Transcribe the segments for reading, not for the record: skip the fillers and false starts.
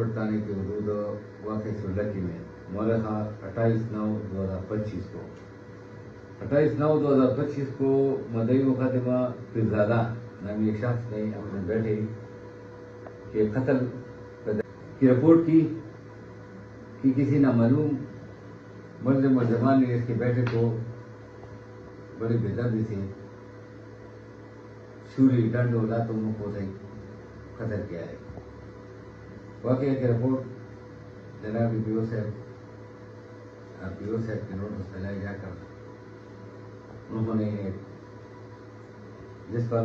गुम्बद थाने के हदूद वाक़ सुलकी में मौलखा 28/9/2025 को 28/9/2025 को मदई मुकदमा फिरजादा नामी एक शख्स ने अपने बेटे के कत्ल की रिपोर्ट की कि किसी नामालूम मुलज़िमान ने इसके बेटे को बड़ी बेदर्दी से छुरी डंड और लातों को से कत्ल किया है। वाक़े की रिपोर्ट जनाब पीओ साहब के नोटिस में लाई जाकर उन्होंने जिस पर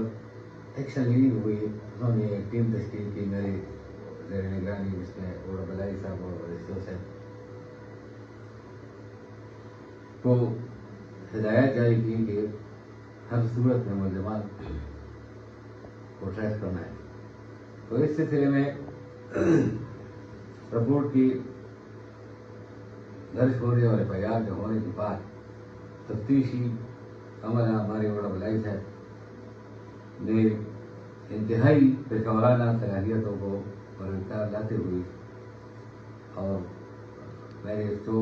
एक्शन ली हुई, उन्होंने एक टीम तश्कील की मेरी ज़ेर निगरानी, जिसमें ओड़ा बलाई साहब और रिश्तो साहब को हिदायत जारी की कि हर सूरत में मुलज़िमान को ट्रेस करना है। तो इस सिलसिले में रिपोर्ट की दर्ज होने और एफआईआर के होने के बाद तफ्तीशी अमला हमारे ओड़ा बलाई साहब ने इंतहाई पेशेवराना सलाहियतों को बरकरार लाते हुए और मेरे तो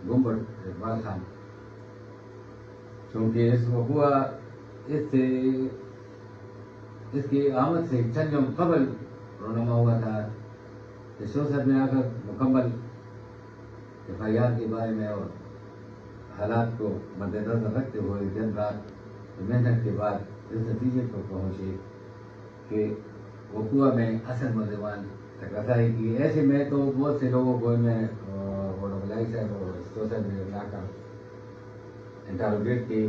गुम्बद इकबाल खान, चूँकि इस वक़ुआ इसकी आमद से चंद यौम कबल रोनमा हुआ था, इस साहब ने आकर मुकम्मल एफआईआर के बारे में और हालात को मद्देनजर रखते हुए दिन रात मेहनत के बाद इस नतीजे पर पहुँचे कि वक़ुआ में असल मुलज़िमान तक रसाई की। ऐसे में तो बहुत से लोगों को मैं बलाई साहब और रिश्तो साहब ने लाकर इंटरोगेट की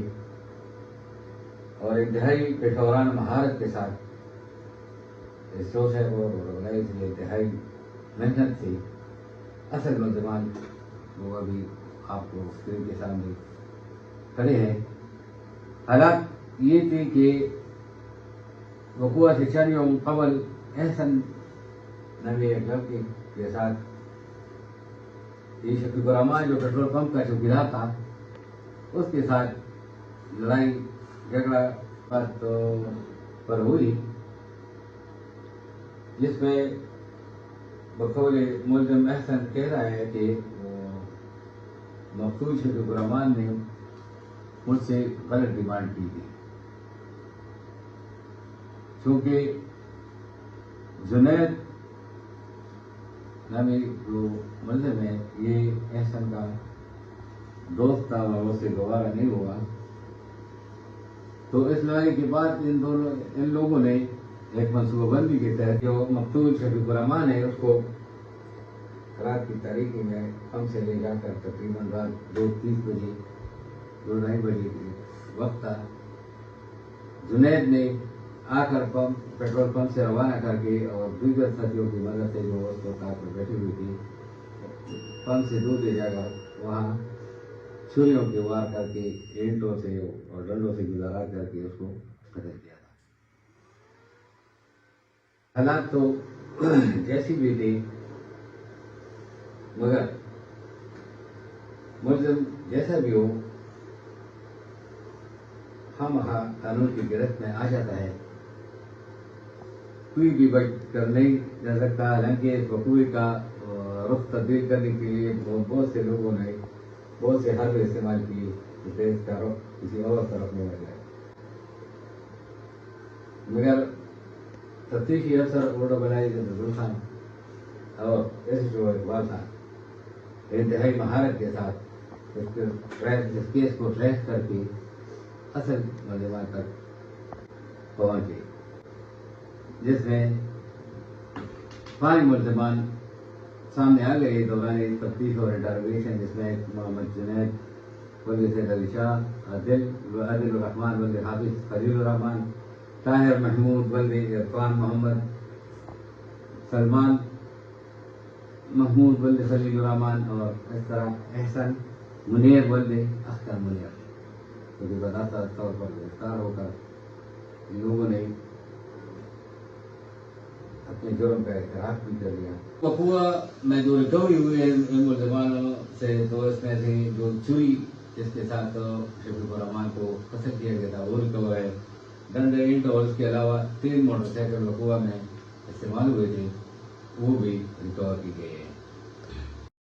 और इंतहाई पेशेवराना महारत के साथ रिश्तो साहब और बलाई से इंतहाई मेहनत से असल मुलज़िमान वो अभी आपको स्क्रीन के सामने खड़े हैं। हालात ये थे कि वक़ुआ से चंद यौम कबल एहसन नामी एक लड़के के साथ ये शफीकुर रहमान जो पेट्रोल पंप का चौकीदार था, उसके साथ लड़ाई झगड़ा बात पर हुई, जिसमें बकौल मुल्ज़िम एहसन कह रहा है कि मकतूल शफीकुर रहमान ने मुझसे गलत डिमांड की थी। चूँकि जुनैद नामी जो मुल्ज़िम है ये एहसन का दोस्त था और उससे गवारा नहीं हुआ, तो इस लड़ाई के बाद इन लोगों ने एक मनसूबाबंदी के तहत जो मकतूल शफीकुर रहमान है उसको रात की तारीखी में पंप से ले जाकर तकरीबन रात 2:30 बजे 2-2:30 बजे वक्त था, जुनैद ने आकर पेट्रोल पंप से रवाना करके और दीगर साथियों की मदद से जो उसको कार पर बैठी हुई थी पंप से दूर ले जाकर वहाँ छुरियों के वार करके ईंटों से और डंडों से गुजारा करके उसको कत्ल किया था। हालात तो जैसी भी थी, मगर मुल्ज़िम जैसा भी हो खामखा कानून की गिरफ्त में आ जाता है, कोई भी बच कर नहीं जा सकता। हालांकि इस वक़ूए का रुख तब्दील करने के लिए बहुत से लोगों ने बहुत से हल इस्तेमाल किए, जिससे इसका रुख किसी और तरफ नहीं लग जाए, मगर तफ्तीशी अफसर ओड़ा बलाई नजरुल खान और एसएचओ इकबाल खान इंतहाई महारत के साथ इस केस को ट्रैक करके असल मुलज़िमान तक पहुँचे, जिसमें 5 मुलज़िमान सामने आ गए दौरान तफ्तीश और इंटरोगेशन, जिसमें मोहम्मद जुनैद वल्द सैयद अली शाह, आदिल रहमान वल्द हाफिज खलील रहमान, ताहिर महमूद वल्द इरफान मोहम्मद, सलमान महमूद वल्द खलील रहमान और इस तरह एहसन मुनीर वल्द अख्तर मुनीर, क्योंकि बताता तौर पर गिरफ्तार होकर इन लोगों ने अपने जुर्म का इकरार भी कर लिया। वक़ुआ में जो रिकवरी हुई है इन मुलज़िमानों से, तो इसमें से जो छुरी जिसके साथ शफीकुर रहमान को कत्ल किया गया था वो रिकवर है। डंडे ईंट और उसके अलावा 3 मोटरसाइकिल वक़ुआ में इस्तेमाल हुए थे। وہ بھی ریکور کی گئی ہے.